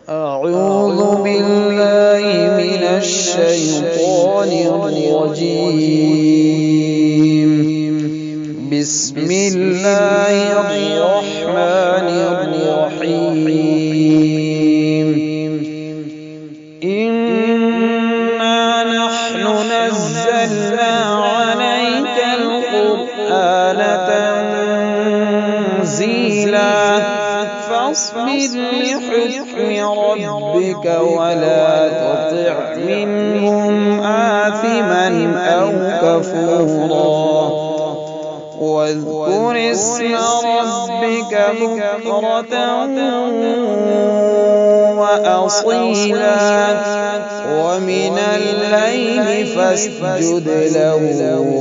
أعوذ بالله من الشيطان الرجيم. بسم الله الرحمن الرحيم. إنا نحن نزلنا عليك القرآن تنزيلا فاصبر لحكم ربك ولا تطع منهم آثما أو كفورا واذكر اسم ربك بكرة وأصيلا ومن الليل فاسجد له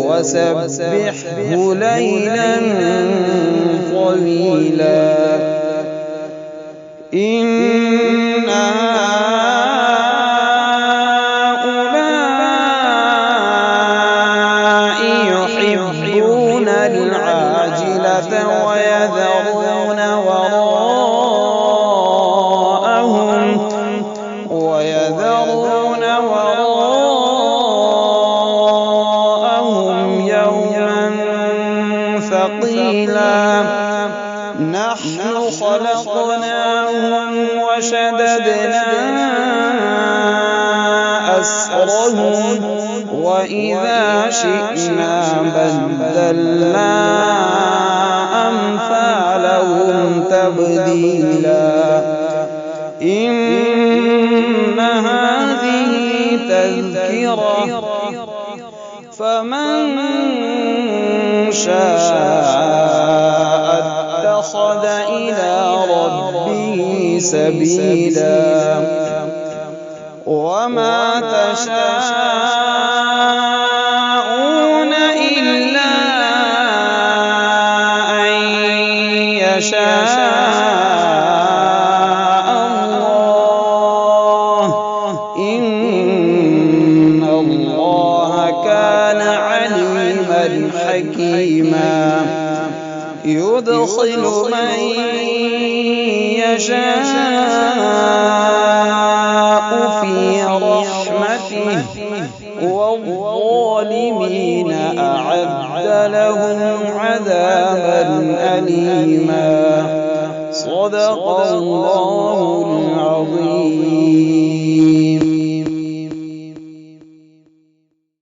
وسبحه ليلا طويلا. إن هؤلاء يحبون العاجلة ويذرون وراءهم يوما ثقيلا. نحن خلقناهم وشددنا أسرهم وإذا شئنا بدلنا أمثالهم تبديلا. إن هذه تذكرة فمن شاء اتخذ إلى ربه سبيلا. وما تشاءون إلا أن يشاء الله. إن الله كان عليما حكيما. يدخل من يشاء في رحمته والظالمين أعد لهم عذابا أليما. صدق الله العظيم.